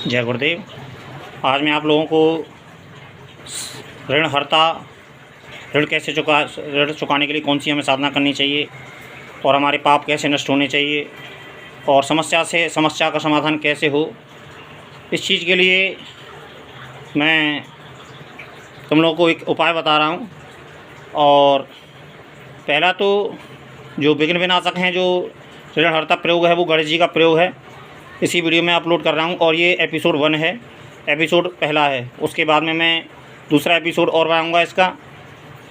जय गुरुदेव। आज मैं आप लोगों को ऋणहर्ता ऋण चुकाने के लिए कौन सी हमें साधना करनी चाहिए और हमारे पाप कैसे नष्ट होने चाहिए और समस्या का समाधान कैसे हो, इस चीज़ के लिए मैं तुम लोगों को एक उपाय बता रहा हूँ। और पहला तो जो विघ्न विनाशक हैं, जो ऋणहर्ता प्रयोग है, वो गणेश जी का प्रयोग है। इसी वीडियो में अपलोड कर रहा हूँ और ये एपिसोड 1 है, एपिसोड पहला है। उसके बाद में मैं दूसरा एपिसोड और बनाऊँगा इसका।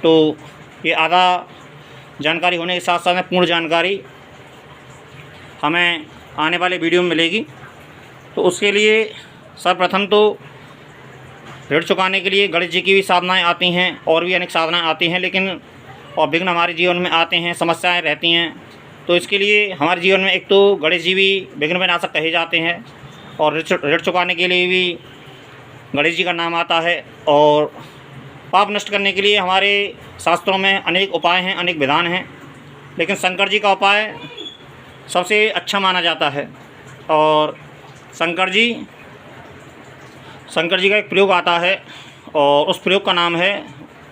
तो ये आधा जानकारी होने के साथ साथ में पूर्ण जानकारी हमें आने वाले वीडियो में मिलेगी। तो उसके लिए सर्वप्रथम तो ऋण चुकाने के लिए गणेश जी की भी साधनाएँ आती हैं और भी अनेक साधनाएँ आती हैं, लेकिन और विघ्न हमारे जीवन में आते हैं, समस्याएँ रहती हैं। तो इसके लिए हमारे जीवन में एक तो गणेश जी भी विघ्न विनाशक कहे जाते हैं और ऋण चुकाने के लिए भी गणेश जी का नाम आता है। और पाप नष्ट करने के लिए हमारे शास्त्रों में अनेक उपाय हैं, अनेक विधान हैं, लेकिन शंकर जी का उपाय सबसे अच्छा माना जाता है। और शंकर जी का एक प्रयोग आता है और उस प्रयोग का नाम है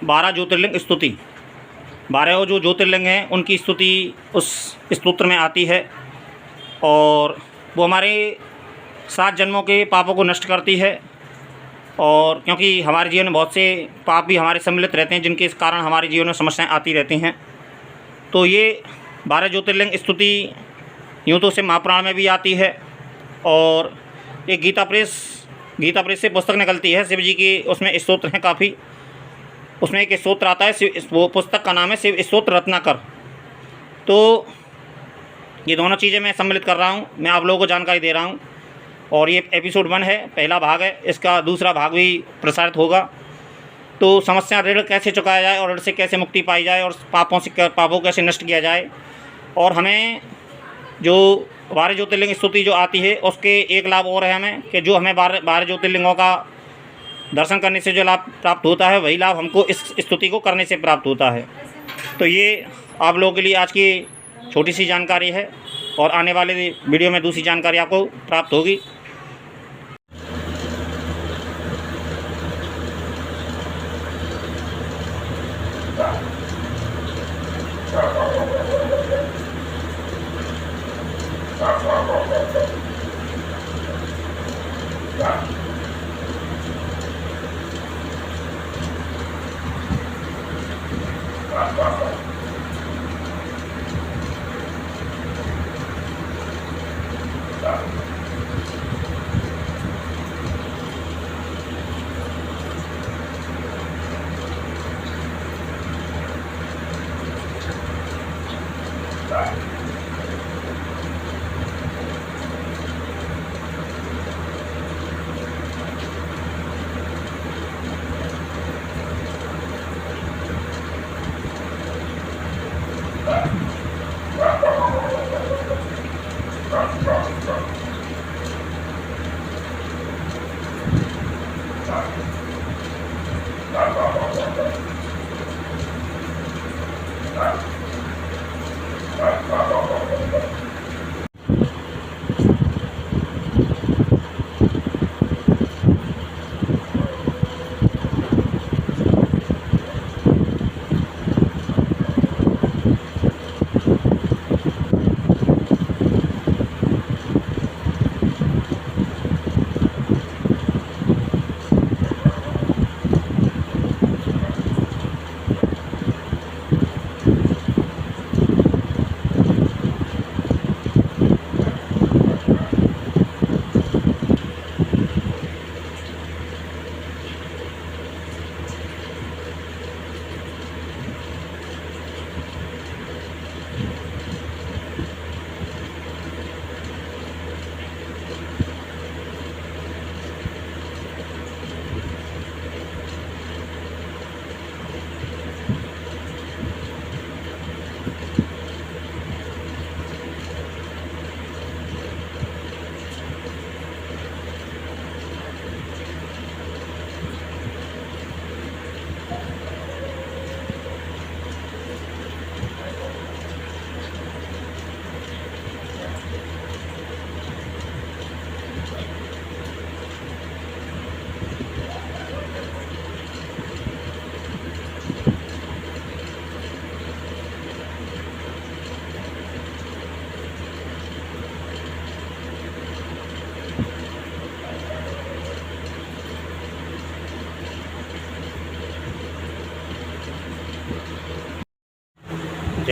12 ज्योतिर्लिंग स्तुति। 12 जो ज्योतिर्लिंग हैं उनकी स्तुति उस स्तोत्र में आती है और वो हमारे 7 जन्मों के पापों को नष्ट करती है। और क्योंकि हमारे जीवन में बहुत से पाप भी हमारे सम्मिलित रहते हैं, जिनके कारण हमारे जीवन में समस्याएं आती रहती हैं। तो ये 12 ज्योतिर्लिंग स्तुति यूँ तो से महापुराण में भी आती है और एक गीता प्रेस से पुस्तक निकलती है शिव जी की, उसमें स्तोत्र हैं काफ़ी। उसमें एक स्तोत्र आता है, वो पुस्तक का नाम है शिव स्तोत्र रत्नाकर। तो ये दोनों चीज़ें मैं सम्मिलित कर रहा हूँ, मैं आप लोगों को जानकारी दे रहा हूँ। और ये एपिसोड 1 है, पहला भाग है, इसका दूसरा भाग भी प्रसारित होगा। तो समस्या ऋण कैसे चुकाया जाए और ऋण से कैसे मुक्ति पाई जाए और पापों कैसे नष्ट किया जाए। और हमें जो 12 ज्योतिर्लिंग स्तुति जो आती है उसके एक लाभ और है हमें, कि जो हमें 12 ज्योतिर्लिंगों का दर्शन करने से जो लाभ प्राप्त होता है, वही लाभ हमको इस स्तुति को करने से प्राप्त होता है। तो ये आप लोगों के लिए आज की छोटी सी जानकारी है और आने वाले वीडियो में दूसरी जानकारी आपको प्राप्त होगी।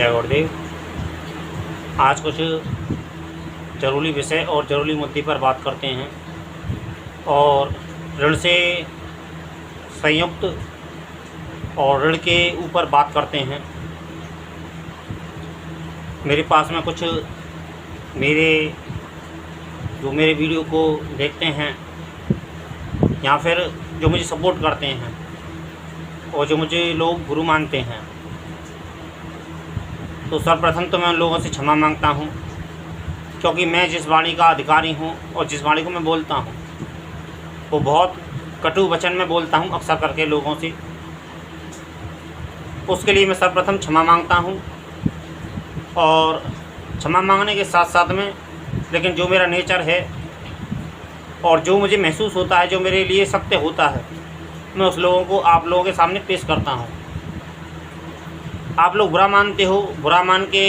जय गुरुदेव। आज कुछ ज़रूरी विषय और ज़रूरी मुद्दे पर बात करते हैं और ऋण से संयुक्त और ऋण के ऊपर बात करते हैं। मेरे पास में कुछ जो मेरे वीडियो को देखते हैं या फिर जो मुझे सपोर्ट करते हैं और जो मुझे लोग गुरु मानते हैं, तो सर्वप्रथम तो मैं उन लोगों से क्षमा मांगता हूँ, क्योंकि मैं जिस वाणी का अधिकारी हूँ और जिस वाणी को मैं बोलता हूँ वो बहुत कटु वचन में बोलता हूँ अक्सर करके लोगों से। उसके लिए मैं सर्वप्रथम क्षमा मांगता हूँ और क्षमा मांगने के साथ साथ में लेकिन जो मेरा नेचर है और जो मुझे महसूस होता है, जो मेरे लिए सत्य होता है, मैं उस लोगों को आप लोगों के सामने पेश करता हूँ। आप लोग बुरा मानते हो, बुरा मान के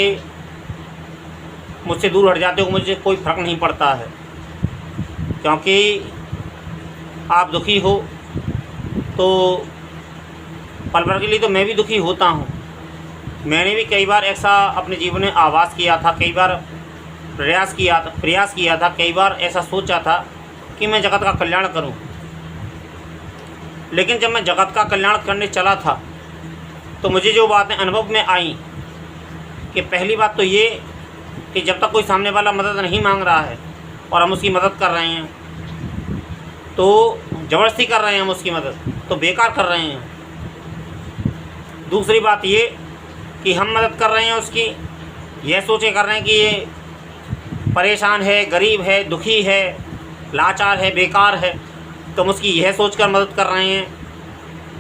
मुझसे दूर हट जाते हो, मुझे कोई फ़र्क नहीं पड़ता है, क्योंकि आप दुखी हो तो पल भर के लिए तो मैं भी दुखी होता हूँ। मैंने भी कई बार ऐसा अपने जीवन में आवाज़ किया था, कई बार प्रयास किया था, कई बार ऐसा सोचा था कि मैं जगत का कल्याण करूं। लेकिन जब मैं जगत का कल्याण करने चला था तो मुझे जो बातें अनुभव में आई कि पहली बात तो ये कि जब तक कोई सामने वाला मदद नहीं मांग रहा है और हम उसकी मदद कर रहे हैं तो ज़बरदस्ती कर रहे हैं, हम उसकी मदद तो बेकार कर रहे हैं। दूसरी बात ये कि हम मदद कर रहे हैं उसकी, यह सोचे कर रहे हैं कि ये परेशान है, गरीब है, दुखी है, लाचार है, बेकार है, तो हम उसकी यह सोचकर मदद कर रहे हैं,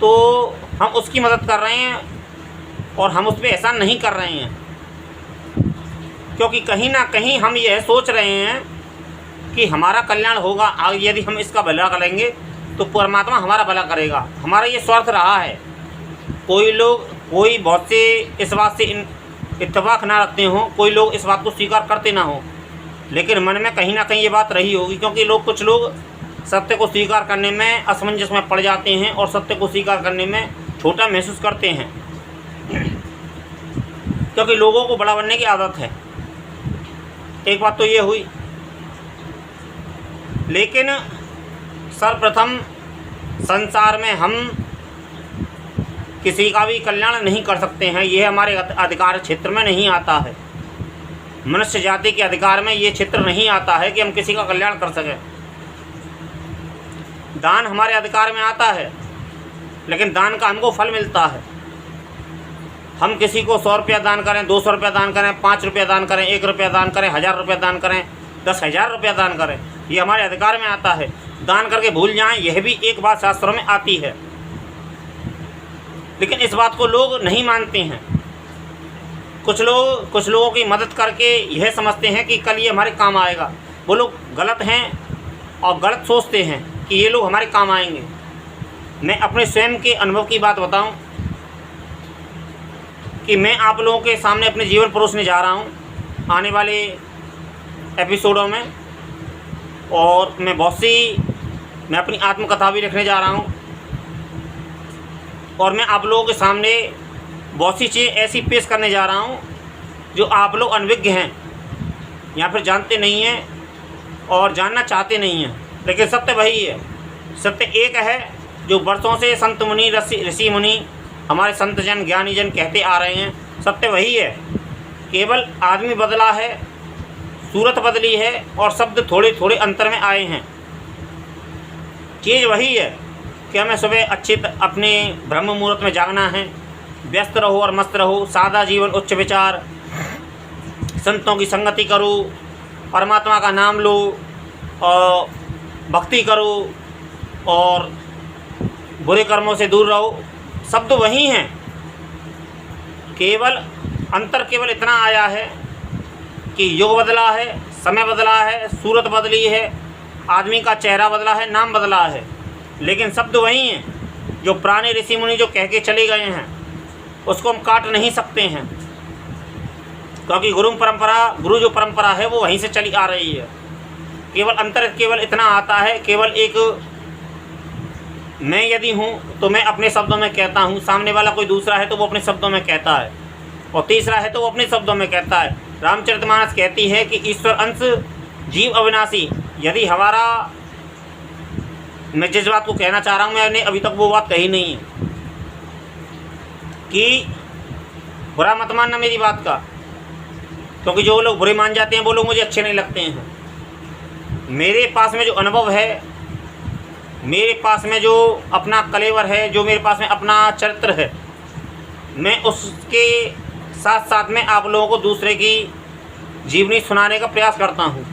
तो हम उसकी मदद कर रहे हैं और हम उस पर एहसान नहीं कर रहे हैं, क्योंकि कहीं ना कहीं हम यह सोच रहे हैं कि हमारा कल्याण होगा, यदि हम इसका भला करेंगे तो परमात्मा हमारा भला करेगा। हमारा ये स्वार्थ रहा है। कोई बहुत से इस बात से इत्तेफाक ना रखते हों, कोई लोग इस बात को स्वीकार करते ना हों, लेकिन मन में कहीं ना कहीं ये बात रही होगी, क्योंकि कुछ लोग सत्य को स्वीकार करने में असमंजस में पड़ जाते हैं और सत्य को स्वीकार करने में छोटा महसूस करते हैं, क्योंकि लोगों को बड़ा बनने की आदत है। एक बात तो ये हुई। लेकिन सर्वप्रथम संसार में हम किसी का भी कल्याण नहीं कर सकते हैं, ये हमारे अधिकार क्षेत्र में नहीं आता है। मनुष्य जाति के अधिकार में ये क्षेत्र नहीं आता है कि हम किसी का कल्याण कर सकें। दान हमारे अधिकार में आता है, लेकिन दान का हमको फल मिलता है। हम किसी को 100 रुपया दान करें, 200 रुपया दान करें, 5 रुपया दान करें, 1 रुपया दान करें, 1000 रुपया दान करें, 10,000 रुपया दान करें, ये हमारे अधिकार में आता है। दान करके भूल जाएं, यह भी एक बात शास्त्रों में आती है, लेकिन इस बात को लोग नहीं मानते हैं। कुछ लोगों की मदद करके यह समझते हैं कि कल ये हमारे काम आएगा। वो लोग गलत हैं और गलत सोचते हैं कि ये लोग हमारे काम आएंगे। मैं अपने स्वयं के अनुभव की बात बताऊं कि मैं आप लोगों के सामने अपने जीवन परोसने जा रहा हूं आने वाले एपिसोडों में, और मैं अपनी आत्मकथा भी लिखने जा रहा हूं, और मैं आप लोगों के सामने बहुत सी चीज़ें ऐसी पेश करने जा रहा हूं जो आप लोग अनभिज्ञ हैं या फिर जानते नहीं हैं और जानना चाहते नहीं हैं, लेकिन सत्य वही है। सत्य एक है जो वर्षों से संत मुनि, ऋषि मुनि, हमारे संत जन, ज्ञानी जन कहते आ रहे हैं। सत्य वही है, केवल आदमी बदला है, सूरत बदली है और शब्द थोड़े थोड़े अंतर में आए हैं। चीज़ वही है कि हमें सुबह अपने ब्रह्म मुहूर्त में जागना है, व्यस्त रहो और मस्त रहो, सादा जीवन, उच्च विचार, संतों की संगति करो, परमात्मा का नाम लो और भक्ति करो और बुरे कर्मों से दूर रहो। शब्द वही हैं, केवल अंतर केवल इतना आया है कि युग बदला है, समय बदला है, सूरत बदली है, आदमी का चेहरा बदला है, नाम बदला है, लेकिन शब्द वही हैं। जो पुराने ऋषि मुनि जो कह के चले गए हैं उसको हम काट नहीं सकते हैं, क्योंकि गुरु जो परंपरा है वो वहीं से चली आ रही है। केवल अंतर केवल इतना आता है, केवल एक मैं यदि हूँ तो मैं अपने शब्दों में कहता हूँ, सामने वाला कोई दूसरा है तो वो अपने शब्दों में कहता है। और तीसरा है तो वो अपने शब्दों में कहता है। रामचरितमानस कहती है कि ईश्वर अंश जीव अविनाशी। यदि हमारा, मैं जिस बात को कहना चाह रहा हूँ, मैंने अभी तक वो बात कही नहीं है कि बुरा मत मानना मेरी बात का, क्योंकि जो लोग बुरे मान जाते हैं वो लोग मुझे अच्छे नहीं लगते हैं। मेरे पास में जो अनुभव है, मेरे पास में जो अपना कलेवर है, जो मेरे पास में अपना चरित्र है, मैं उसके साथ साथ में आप लोगों को दूसरे की जीवनी सुनाने का प्रयास करता हूँ।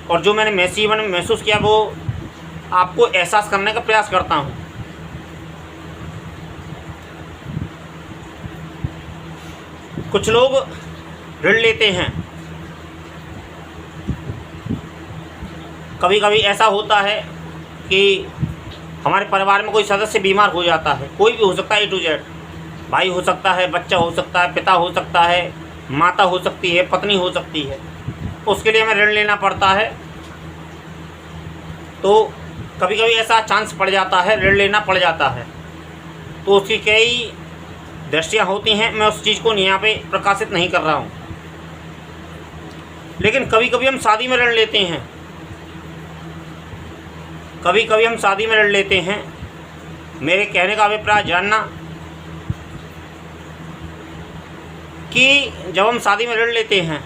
और जो मैंने जीवन में महसूस किया वो आपको एहसास करने का प्रयास करता हूँ। कुछ लोग ऋण लेते हैं। कभी कभी ऐसा होता है कि हमारे परिवार में कोई सदस्य बीमार हो जाता है, कोई भी हो सकता है, A to Z, भाई हो सकता है, बच्चा हो सकता है, पिता हो सकता है, माता हो सकती है, पत्नी हो सकती है। उसके लिए हमें ऋण लेना पड़ता है। तो कभी कभी ऐसा चांस पड़ जाता है, ऋण लेना पड़ जाता है। तो उसकी कई दृष्टियाँ होती हैं, मैं उस चीज़ को यहाँ पे प्रकाशित नहीं कर रहा हूँ। लेकिन कभी कभी हम शादी में ऋण लेते हैं, कभी कभी हम शादी में ऋण लेते हैं। मेरे कहने का अभिप्राय जानना कि जब हम शादी में ऋण लेते हैं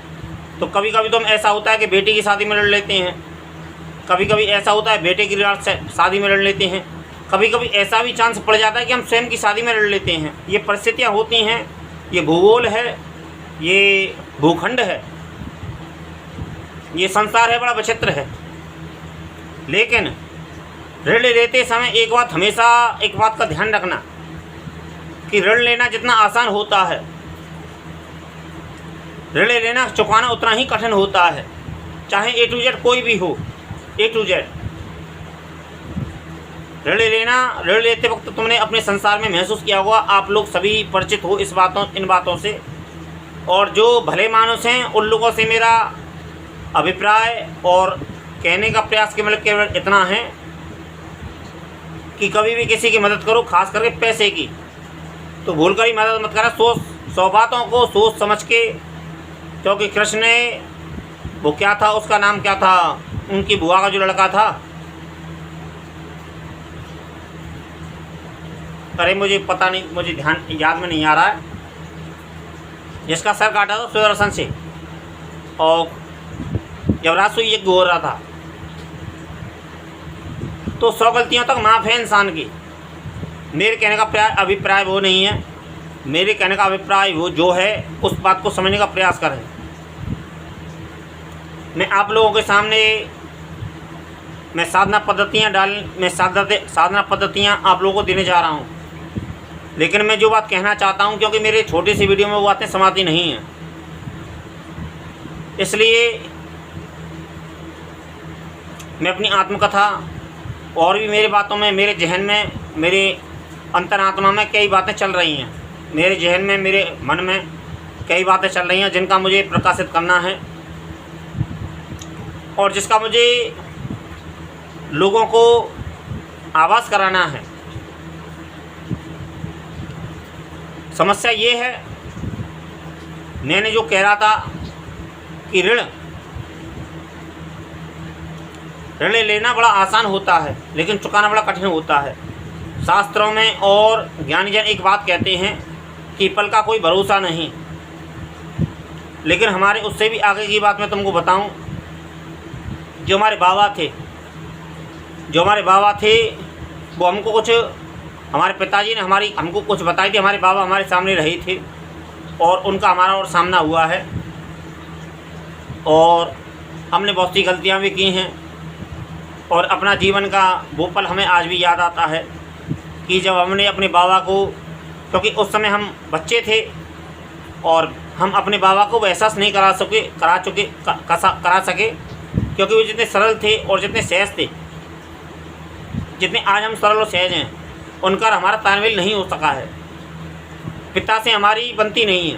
तो कभी कभी तो हम, ऐसा होता है कि बेटी की शादी में ऋण लेते हैं, कभी कभी ऐसा होता है बेटे की शादी में ऋण लेते हैं, कभी कभी ऐसा भी चांस पड़ जाता है कि हम स्वयं की शादी में ऋण लेते हैं। ये परिस्थितियाँ होती हैं, ये भूगोल है, ये भूखंड है, ये संसार है, बड़ा विचित्र है। लेकिन ऋण लेते समय एक बात का ध्यान रखना कि ऋण लेना जितना आसान होता है, ऋण लेना चुकाना उतना ही कठिन होता है। चाहे A to Z कोई भी हो, A to Z। ऋण लेते वक्त तुमने अपने संसार में महसूस किया होगा, आप लोग सभी परिचित हो इन बातों से। और जो भले मानुस हैं उन लोगों से मेरा अभिप्राय और कहने का प्रयास केवल इतना है कि कभी भी किसी की मदद करो, खास करके पैसे की, तो भूल कर ही मदद मत करा। सौ बातों को सोच समझ के, क्योंकि कृष्ण ने, वो क्या था, उसका नाम क्या था, उनकी बुआ का जो लड़का था, अरे मुझे पता नहीं, मुझे याद में नहीं आ रहा है, जिसका सर काटा था सुदर्शन से और जब राजसूय यज्ञ हो रहा था। तो 100 गलतियों तक माफ़ है इंसान की। मेरे कहने का अभिप्राय वो नहीं है, मेरे कहने का अभिप्राय वो जो है उस बात को समझने का प्रयास करें। मैं आप लोगों के सामने साधना पद्धतियाँ आप लोगों को देने जा रहा हूँ। लेकिन मैं जो बात कहना चाहता हूँ, क्योंकि मेरे छोटी सी वीडियो में वो बातें समाती नहीं हैं, इसलिए मैं अपनी आत्मकथा और भी मेरे बातों में, मेरे जहन में, मेरे अंतरात्मा में कई बातें चल रही हैं, मेरे जहन में, मेरे मन में कई बातें चल रही हैं जिनका मुझे प्रकाशित करना है और जिसका मुझे लोगों को आभास कराना है। समस्या ये है, मैंने जो कह रहा था कि ऋण लेना बड़ा आसान होता है लेकिन चुकाना बड़ा कठिन होता है। शास्त्रों में और ज्ञानीजन एक बात कहते हैं कि पल का कोई भरोसा नहीं। लेकिन हमारे उससे भी आगे की बात मैं तुमको बताऊं, जो हमारे बाबा थे वो हमको कुछ, हमारे पिताजी ने हमको कुछ बताई थी। हमारे बाबा हमारे सामने रहे थे और उनका हमारा और सामना हुआ है और हमने बहुत सी गलतियाँ भी की हैं। और अपना जीवन का वो पल हमें आज भी याद आता है कि जब हमने अपने बाबा को, क्योंकि उस समय हम बच्चे थे और हम अपने बाबा को वो एहसास नहीं करा सके, क्योंकि वो जितने सरल थे और जितने सहज थे, जितने आज हम सरल और सहज हैं, उनका हमारा तालमेल नहीं हो सका है। पिता से हमारी बनती नहीं है।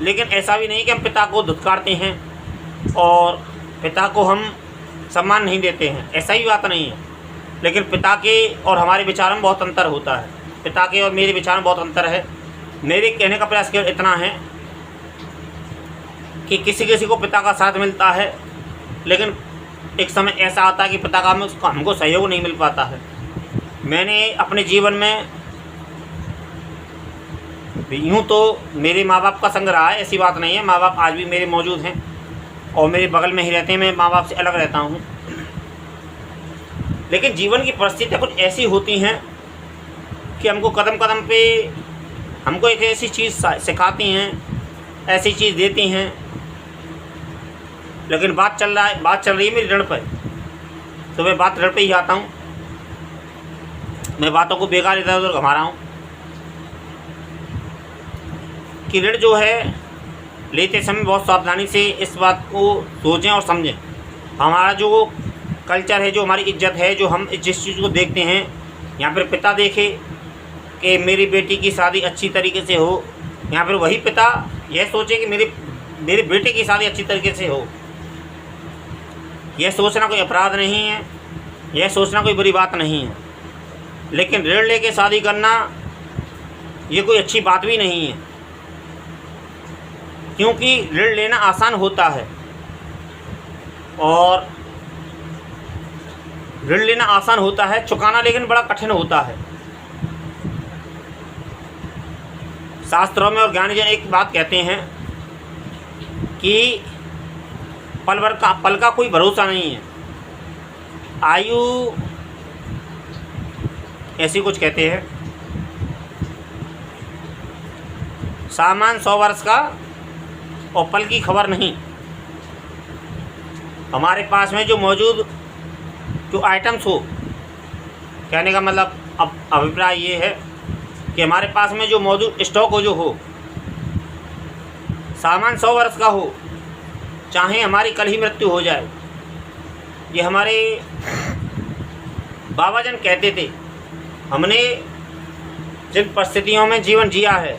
लेकिन ऐसा भी नहीं कि हम पिता को धुतकारते हैं और पिता को हम सम्मान नहीं देते हैं, ऐसा ही बात नहीं है। लेकिन पिता के और हमारे विचार में बहुत अंतर होता है, पिता के और मेरे विचार में बहुत अंतर है। मेरे कहने का प्रयास केवल इतना है कि किसी किसी को पिता का साथ मिलता है, लेकिन एक समय ऐसा आता है कि पिता का हमको सहयोग नहीं मिल पाता है। मैंने अपने जीवन में यूँ तो मेरे माँ बाप का संग रहा है, ऐसी बात नहीं है। माँ बाप आज भी मेरे मौजूद हैं और मेरे बगल में ही रहते हैं। मैं माँ बाप से अलग रहता हूँ, लेकिन जीवन की परिस्थितियाँ कुछ ऐसी होती हैं कि हमको कदम कदम पे हमको एक ऐसी चीज़ सिखाती हैं, ऐसी चीज़ देती हैं। लेकिन बात चल रही है मेरी ऋण पर, तो मैं बात ऋण पे ही आता हूँ। मैं बातों को बेकार इधर उधर घुमा रहा हूँ कि ऋण जो है लेते समय बहुत सावधानी से इस बात को सोचें और समझें। हमारा जो कल्चर है, जो हमारी इज्जत है, जो हम जिस चीज़ को देखते हैं, यहाँ पर पिता देखे कि मेरी बेटी की शादी अच्छी तरीके से हो, यहाँ पर वही पिता यह सोचे कि मेरे बेटे की शादी अच्छी तरीके से हो। यह सोचना कोई अपराध नहीं है, यह सोचना कोई बुरी बात नहीं है, लेकिन ऋण लेके शादी करना ये कोई अच्छी बात भी नहीं है, क्योंकि ऋण लेना आसान होता है और ऋण लेना आसान होता है, चुकाना लेकिन बड़ा कठिन होता है। शास्त्रों में और ज्ञानीजन एक बात कहते हैं कि पल का कोई भरोसा नहीं है। आयु ऐसी कुछ कहते हैं, सामान 100 वर्ष का और पल की खबर नहीं। हमारे पास में जो मौजूद जो आइटम्स हो, कहने का मतलब अब अभिप्राय ये है कि हमारे पास में जो मौजूद स्टॉक हो, सामान 100 वर्ष का हो, चाहे हमारी कल ही मृत्यु हो जाए। ये हमारे बाबा जन कहते थे। हमने जिन परिस्थितियों में जीवन जिया है,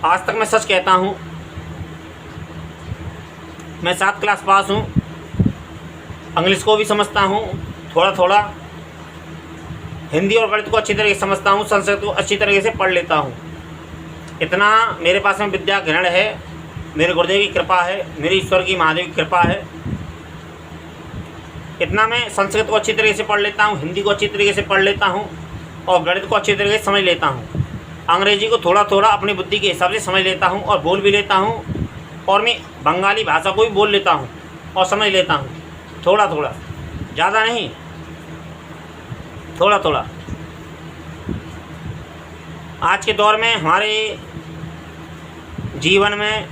आज तक मैं सच कहता हूँ, मैं 7 क्लास पास हूँ, इंग्लिश को भी समझता हूँ थोड़ा थोड़ा, हिंदी और गणित को अच्छी तरीके से समझता हूँ, संस्कृत को अच्छी तरीके से पढ़ लेता हूँ। इतना मेरे पास में विद्या ग्रहण है, मेरे गुरुदेव की कृपा है, मेरे ईश्वर की महादेव की कृपा है। इतना मैं संस्कृत को अच्छी तरीके से पढ़ लेता हूँ, हिंदी को अच्छी तरीके से पढ़ लेता हूँ और गणित को अच्छी तरीके से समझ लेता हूँ। अंग्रेजी को थोड़ा थोड़ा अपनी बुद्धि के हिसाब से समझ लेता हूँ और बोल भी लेता हूँ, और मैं बंगाली भाषा को भी बोल लेता हूँ और समझ लेता हूँ, थोड़ा थोड़ा, ज़्यादा नहीं, थोड़ा थोड़ा। आज के दौर में हमारे जीवन में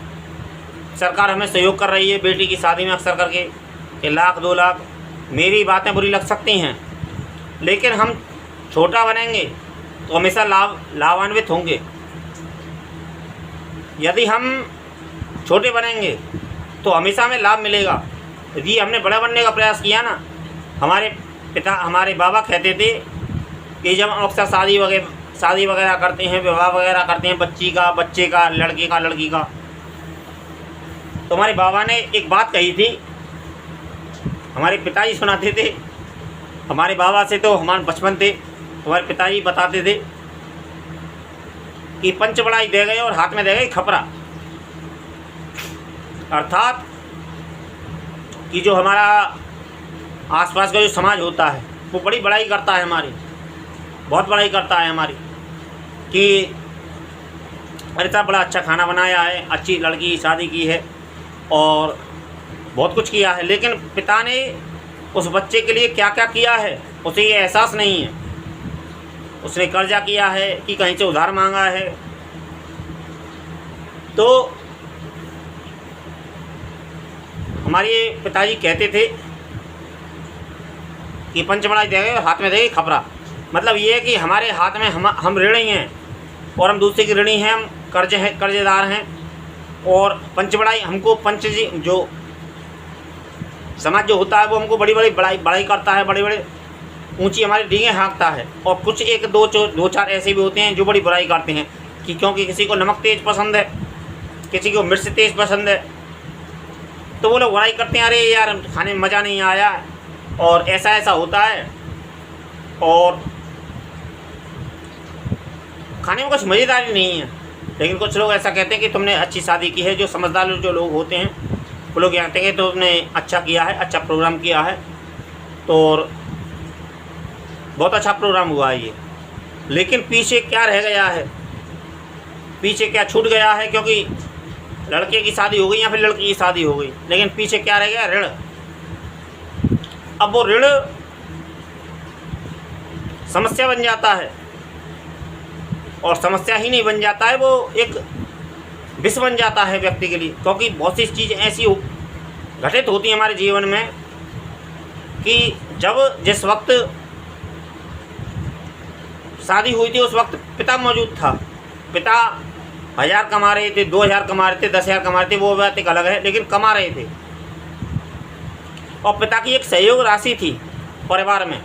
सरकार हमें सहयोग कर रही है बेटी की शादी में, अक्सर करके कि 1 लाख 2 लाख। मेरी बातें बुरी लग सकती हैं, लेकिन हम छोटा बनेंगे तो हमेशा लाभान्वित होंगे। यदि हम छोटे बनेंगे तो हमेशा हमें लाभ मिलेगा। यदि हमने बड़ा बनने का प्रयास किया ना, हमारे बाबा कहते थे कि जब हम अक्सर शादी वगैरह करते हैं, विवाह वगैरह करते हैं, बच्चे का, लड़के का, लड़की का, तो हमारे बाबा ने एक बात कही थी, हमारे पिताजी सुनाते थे। हमारे बाबा से तो हमारे बचपन थे, हमारे पिताजी बताते थे कि पंच बड़ाई दे गए और हाथ में दे गई खपरा। अर्थात कि जो हमारा आसपास का जो समाज होता है वो बड़ी बड़ाई करता है हमारी, बहुत बड़ाई करता है हमारी, कि अरे साहब बड़ा अच्छा खाना बनाया है, अच्छी लड़की शादी की है और बहुत कुछ किया है, लेकिन पिता ने उस बच्चे के लिए क्या क्या किया है उसे ये एहसास नहीं है। उसने कर्जा किया है कि कहीं से उधार मांगा है। तो हमारे पिताजी कहते थे कि पंचमढ़ाई देंगे और हाथ में देंगे खपरा। मतलब ये है कि हमारे हाथ में हम ऋणी हैं और हम दूसरे के ऋणी हैं, हम कर्जेदार हैं। और पंचबड़ाई हमको पंच जी जो समाज जो होता है वो हमको बड़ी बड़ी बड़ाई करता है, बड़े बड़े ऊंची हमारी डींगें हाँकता है। और कुछ एक दो चार ऐसे भी होते हैं जो बड़ी बुराई करते हैं कि क्योंकि किसी को नमक तेज़ पसंद है, किसी को मिर्च तेज़ पसंद है, तो वो लोग बुराई करते हैं, अरे यार खाने में मज़ा नहीं आया और ऐसा होता है और खाने में कुछ मज़ेदारी नहीं है। लेकिन कुछ लोग ऐसा कहते हैं कि तुमने अच्छी शादी की है। जो समझदार जो लोग होते हैं वो लोग कहते हैं कि तुमने अच्छा किया है, अच्छा प्रोग्राम किया है, तो बहुत अच्छा प्रोग्राम हुआ है ये। लेकिन पीछे क्या रह गया है, पीछे क्या छूट गया है, क्योंकि लड़के की शादी हो गई या फिर लड़की की शादी हो गई, लेकिन पीछे क्या रह गया, ऋण। अब वो ऋण समस्या बन जाता है, और समस्या ही नहीं बन जाता है, वो एक विष बन जाता है व्यक्ति के लिए। क्योंकि बहुत सी चीज़ें ऐसी घटित होती हैं हमारे जीवन में कि जब जिस वक्त शादी हुई थी उस वक्त पिता मौजूद था, पिता 1000 कमा रहे थे, 2000 कमा रहे थे, 10,000 कमा रहे थे, वो बात एक अलग है, लेकिन कमा रहे थे। और पिता की एक सहयोग राशि थी परिवार में,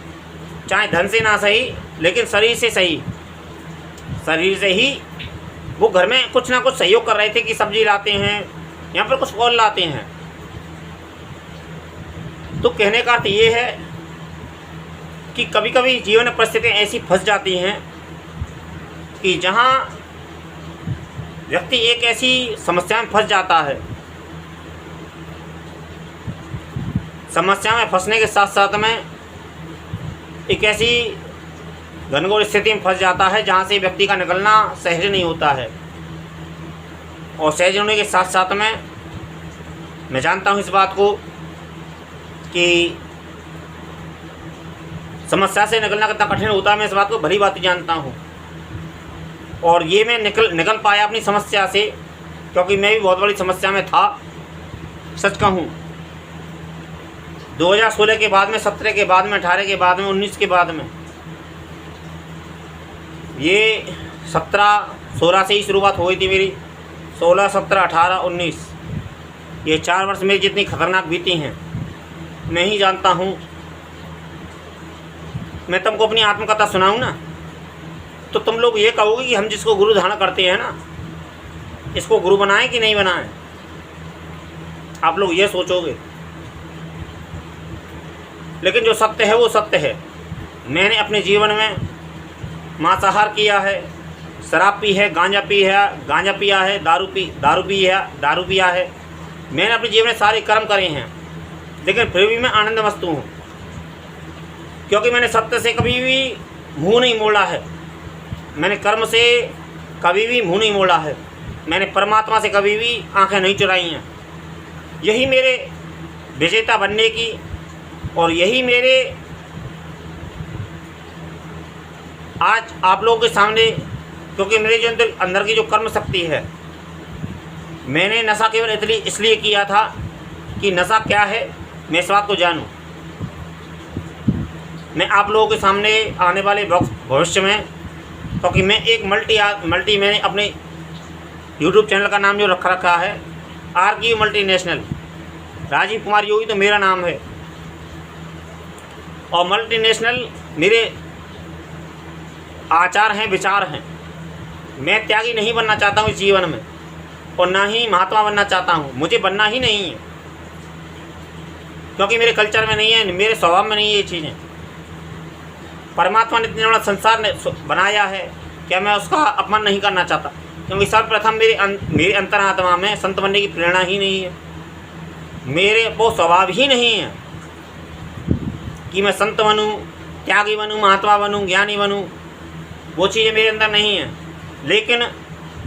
चाहे धन से ना सही लेकिन शरीर से सही, शरीर से ही वो घर में कुछ ना कुछ सहयोग कर रहे थे कि सब्जी लाते हैं यहाँ पर कुछ फल लाते हैं। तो कहने का अर्थ ये है कि कभी कभी जीवन में परिस्थितियाँ ऐसी फंस जाती हैं कि जहाँ व्यक्ति एक ऐसी समस्या में फंस जाता है, समस्या में फंसने के साथ साथ में एक ऐसी घनघोर स्थिति में फंस जाता है जहाँ से व्यक्ति का निकलना सहज नहीं होता है। और सहज होने के साथ साथ में मैं जानता हूँ इस बात को कि समस्या से निकलना कितना कठिन होता है, मैं इस बात को भली बात जानता हूँ। और ये मैं निकल पाया अपनी समस्या से, क्योंकि मैं भी बहुत बड़ी समस्या में था। सच कहूँ 2016 के बाद में, 17 के बाद में, 18 के बाद में, 19 के बाद में, ये 17-16 से ही शुरुआत हुई थी मेरी। 16, 17, 18, 19 ये 4 वर्ष मेरी जितनी खतरनाक बीती हैं मैं ही जानता हूँ। मैं तुमको अपनी आत्मकथा सुनाऊँ ना तो तुम लोग ये कहोगे कि हम जिसको गुरु धारण करते हैं ना, इसको गुरु बनाएं कि नहीं बनाएं, आप लोग ये सोचोगे। लेकिन जो सत्य है वो सत्य है। मैंने अपने जीवन में मांसाहार किया है, शराब पी है, गांजा पिया है, दारू पिया है। मैंने अपने जीवन में सारे कर्म करे हैं, लेकिन फिर भी मैं आनंद मस्त हूँ, क्योंकि मैंने सत्य से कभी भी मुँह नहीं मोड़ा है, मैंने कर्म से कभी भी मुँह नहीं मोड़ा है, मैंने परमात्मा से कभी भी आंखें नहीं चुराई हैं। यही मेरे विजेता बनने की और यही मेरे आज आप लोगों के सामने, क्योंकि मेरे जो अंदर की जो कर्म शक्ति है, मैंने नशा केवल इसलिए किया था कि नशा क्या है मैं इस बात को जानूं। मैं आप लोगों के सामने आने वाले भविष्य में, क्योंकि मैं एक मल्टी मैंने अपने YouTube चैनल का नाम जो रखा है RQ मल्टीनेशनल, राजीव कुमार योगी तो मेरा नाम है, और मल्टीनेशनल मेरे आचार हैं, विचार हैं। मैं त्यागी नहीं बनना चाहता हूँ इस जीवन में, और ना ही महात्मा बनना चाहता हूँ, मुझे बनना ही नहीं है, क्योंकि मेरे कल्चर में नहीं है, मेरे स्वभाव में नहीं है ये चीज़ें। परमात्मा ने इतना बड़ा संसार ने बनाया है, क्या मैं उसका अपमान नहीं करना चाहता, क्योंकि सर्वप्रथम मेरे अंतरात्मा में संत बनने की प्रेरणा ही नहीं है, मेरे वो स्वभाव ही नहीं है कि मैं संत बनूं, त्यागी बनूं, महात्मा बनूं, ज्ञानी बनूं, वो चीज़ें मेरे अंदर नहीं हैं। लेकिन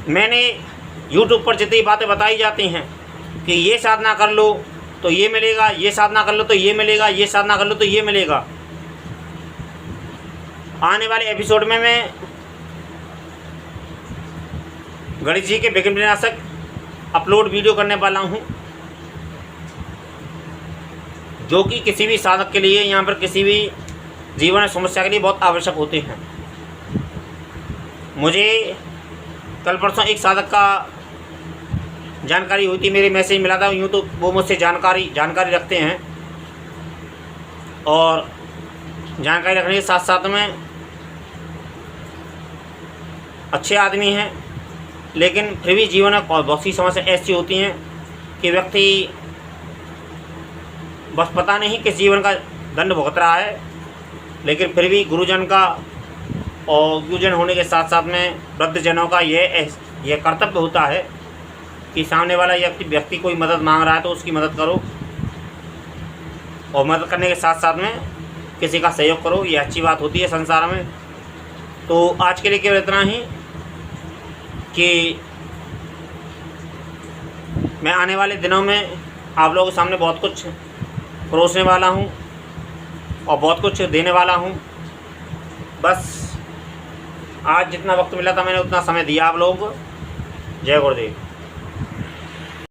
मैंने YouTube पर जितनी बातें बताई जाती हैं कि ये साधना कर लो तो ये मिलेगा, ये साधना कर लो तो ये मिलेगा, ये साधना कर लो तो ये मिलेगा। आने वाले एपिसोड में मैं गणेश जी के विघ्न विनाशक अपलोड वीडियो करने वाला हूँ, जो कि किसी भी साधक के लिए, यहाँ पर किसी भी जीवन समस्या के लिए बहुत आवश्यक होते हैं। मुझे कल परसों एक साधक का जानकारी हुई थी, मेरे मैसेज मिला था, यूँ तो वो मुझसे जानकारी रखते हैं, और जानकारी रखने के साथ साथ में अच्छे आदमी हैं, लेकिन फिर भी जीवन में बहुत सी समस्या ऐसी होती हैं कि व्यक्ति बस पता नहीं किस जीवन का दंड भुगत रहा है, लेकिन फिर भी गुरुजन का और गुरुजन होने के साथ साथ में वृद्धजनों का ये यह कर्तव्य होता है कि सामने वाला व्यक्ति कोई मदद मांग रहा है तो उसकी मदद करो, और मदद करने के साथ साथ में किसी का सहयोग करो। ये अच्छी बात होती है संसार में। तो आज के लिए केवल इतना ही कि मैं आने वाले दिनों में आप लोगों के सामने बहुत कुछ परोसने वाला हूँ और बहुत कुछ देने वाला हूँ। बस आज जितना वक्त मिला था मैंने उतना समय दिया आप लोगों को। जय गुरुदेव।